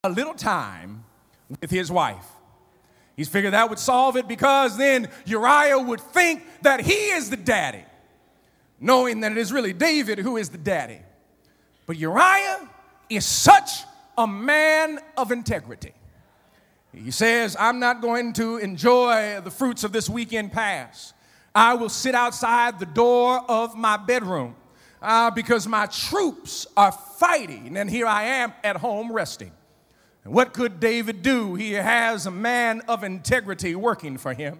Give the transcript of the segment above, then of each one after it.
a little time with his wife. He's figured that would solve it, because then Uriah would think that he is the daddy, knowing that it is really David who is the daddy. But Uriah is such a man of integrity. He says, I'm not going to enjoy the fruits of this weekend pass. I will sit outside the door of my bedroom because my troops are fighting, and here I am at home resting. And what could David do? He has a man of integrity working for him.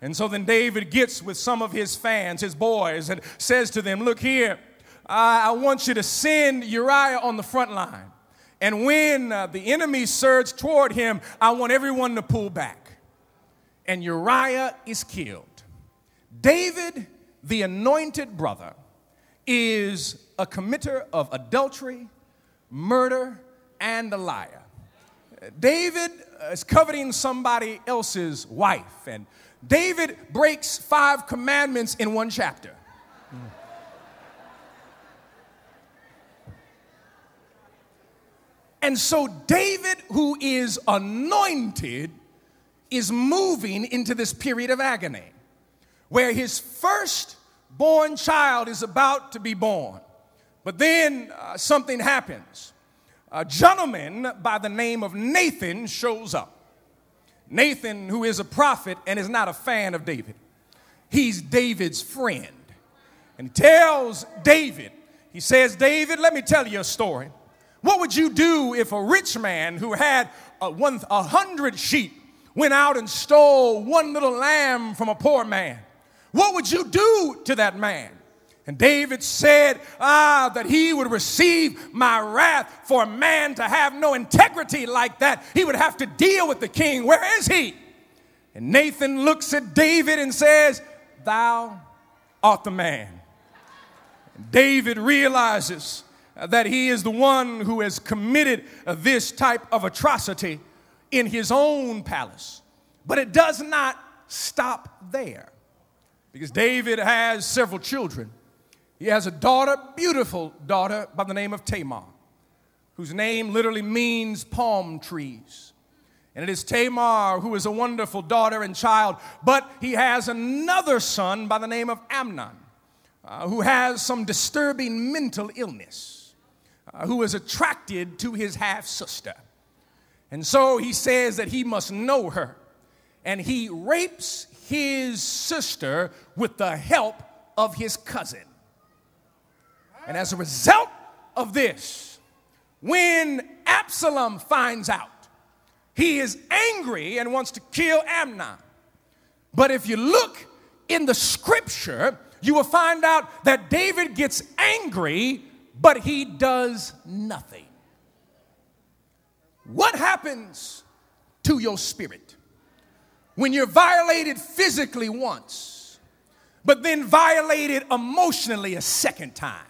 And so then David gets with some of his fans, his boys, and says to them, look here, I want you to send Uriah on the front line. And when the enemy surge toward him, I want everyone to pull back. And Uriah is killed. David, the anointed brother, is a committer of adultery, murder, and a liar. David is coveting somebody else's wife, and David breaks 5 commandments in one chapter. And so David, who is anointed, is moving into this period of agony, where his firstborn child is about to be born. But then something happens. A gentleman by the name of Nathan shows up. Nathan, who is a prophet and is not a fan of David. He's David's friend. And he tells David, he says, David, let me tell you a story. What would you do if a rich man who had 100 sheep went out and stole one little lamb from a poor man? What would you do to that man? And David said that he would receive my wrath. For a man to have no integrity like that, he would have to deal with the king. Where is he? And Nathan looks at David and says, thou art the man. And David realizes that he is the one who has committed this type of atrocity in his own palace. But it does not stop there, because David has several children. He has a daughter, beautiful daughter, by the name of Tamar, whose name literally means palm trees. And it is Tamar who is a wonderful daughter and child. But he has another son by the name of Amnon, who has some disturbing mental illness, who is attracted to his half-sister. And so he says that he must know her. And he rapes his sister with the help of his cousin. And as a result of this, when Absalom finds out, he is angry and wants to kill Amnon. But if you look in the scripture, you will find out that David gets angry, but he does nothing. What happens to your spirit when you're violated physically once, but then violated emotionally a second time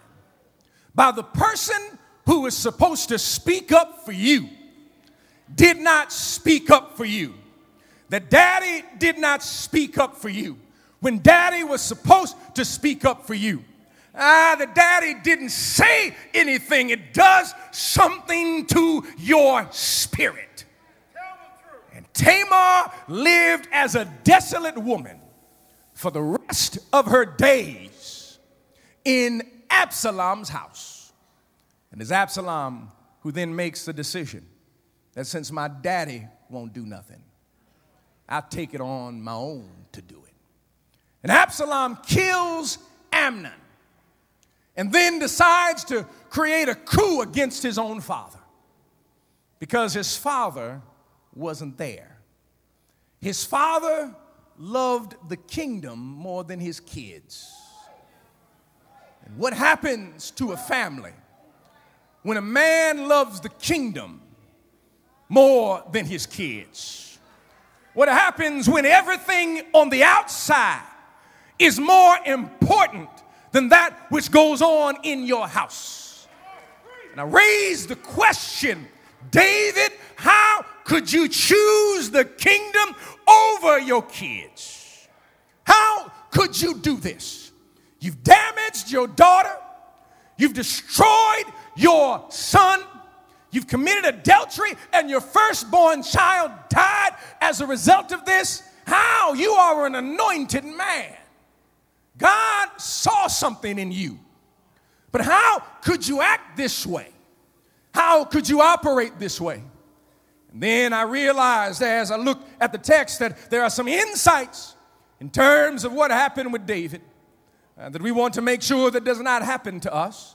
by the person who is supposed to speak up for you, did not speak up for you? That daddy did not speak up for you when daddy was supposed to speak up for you. The daddy didn't say anything. It does something to your spirit. And Tamar lived as a desolate woman for the rest of her days in Absalom's house. And it's Absalom who then makes the decision that since my daddy won't do nothing, I'll take it on my own to do it. And Absalom kills Amnon, and then decides to create a coup against his own father, because his father wasn't there. His father loved the kingdom more than his kids. And what happens to a family when a man loves the kingdom more than his kids? What happens when everything on the outside is more important than that which goes on in your house? And I raise the question, David, how could you choose the kingdom over your kids? How could you do this? You've damaged your daughter. You've destroyed your son. You've committed adultery and your firstborn child died as a result of this. How? You are an anointed man. God saw something in you. But how could you act this way? How could you operate this way? And then I realized as I looked at the text that there are some insights in terms of what happened with David that we want to make sure that does not happen to us.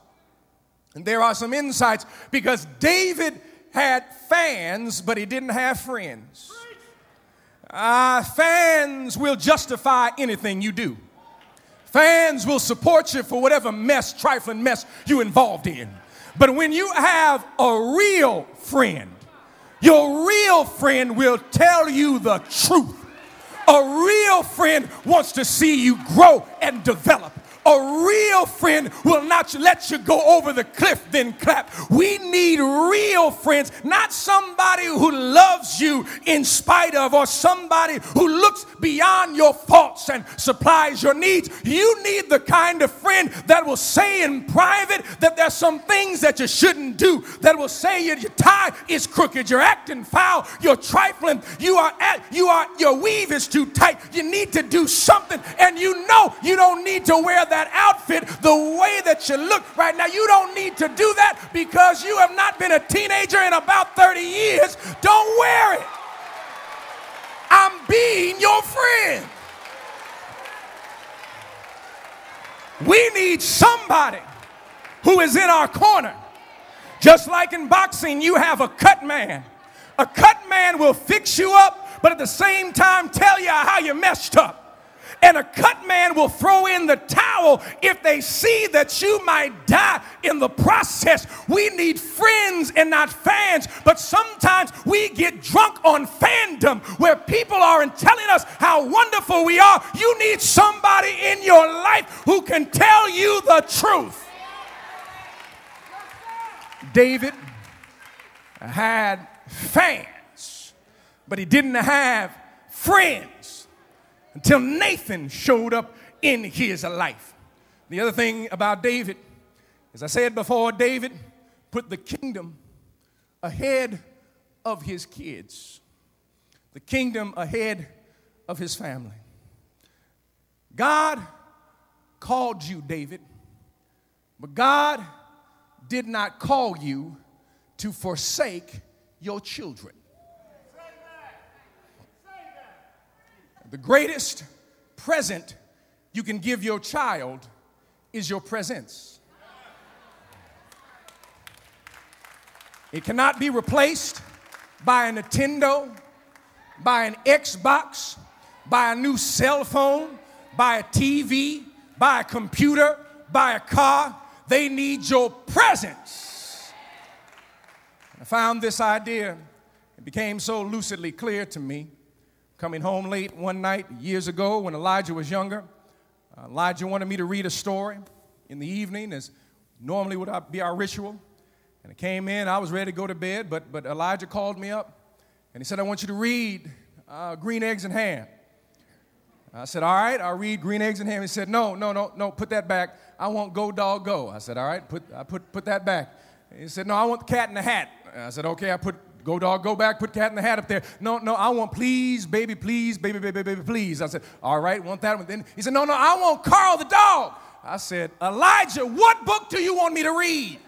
And there are some insights because David had fans, but he didn't have friends. Fans will justify anything you do. Fans will support you for whatever mess, trifling mess you're involved in. But when you have a real friend, your real friend will tell you the truth. A real friend wants to see you grow and develop. A real friend will not let you go over the cliff, then clap. We need real friends, not somebody who loves you in spite of, or somebody who looks beyond your faults and supplies your needs. You need the kind of friend that will say in private that there's some things that you shouldn't do, that will say your tie is crooked, you're acting foul, you're trifling, your weave is too tight, you need to do something, and you know you don't need to wear that outfit the way that you look right now. You don't need to do that because you have not been a teenager in about 30 years. Don't wear it. I'm being your friend. We need somebody who is in our corner. Just like in boxing, you have a cut man. A cut man will fix you up, but at the same time tell you how you messed up. And a cut man will throw in the towel if they see that you might die in the process. We need friends and not fans, but sometimes we get drunk on fandom where people aren't telling us how wonderful we are. You need somebody in your life who can tell you the truth. David had fans, but he didn't have friends until Nathan showed up in his life. The other thing about David, as I said before, David put the kingdom ahead of his kids, the kingdom ahead of his family. God called you, David, but God did not call you to forsake your children. The greatest present you can give your child is your presence. It cannot be replaced by a Nintendo, by an Xbox, by a new cell phone, by a TV, by a computer, by a car. They need your presence. I found this idea. It became so lucidly clear to me. Coming home late one night years ago when Elijah was younger, Elijah wanted me to read a story in the evening, as normally would be our ritual. And I came in, I was ready to go to bed, but Elijah called me up, and he said, I want you to read Green Eggs and Ham. I said, all right, I'll read Green Eggs and Ham. He said, no, put that back. I want Go Dog Go. I said, all right, put that back. He said, no, I want the Cat in the Hat. I said, okay, I put Go Dog Go back, put Cat in the Hat up there. No, I want Please, Baby, Please, Baby, Baby, Baby, Please. I said, all right, want that one. Then he said, no, I want Carl the Dog. I said, Elijah, what book do you want me to read?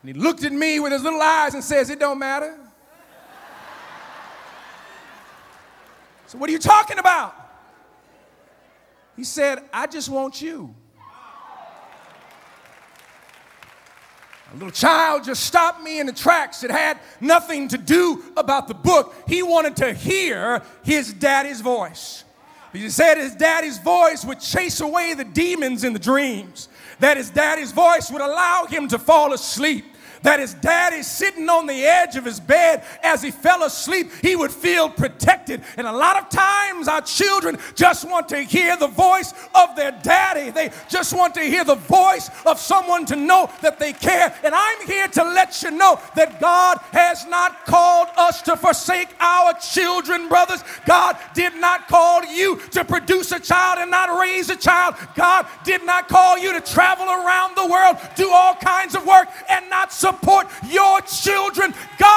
And he looked at me with his little eyes and says, it don't matter. So what are you talking about? He said, I just want you. A little child just stopped me in the tracks. It had nothing to do about the book. He wanted to hear his daddy's voice. He said his daddy's voice would chase away the demons in the dreams, that his daddy's voice would allow him to fall asleep, that his daddy sitting on the edge of his bed as he fell asleep, he would feel protected. And a lot of times our children just want to hear the voice of their daddy. They just want to hear the voice of someone to know that they care. And I'm here to let you know that God has not called us to forsake our children, brothers. God did not call you to produce a child and not raise a child. God did not call you to travel around the world, do all kinds of work and not support support your children. God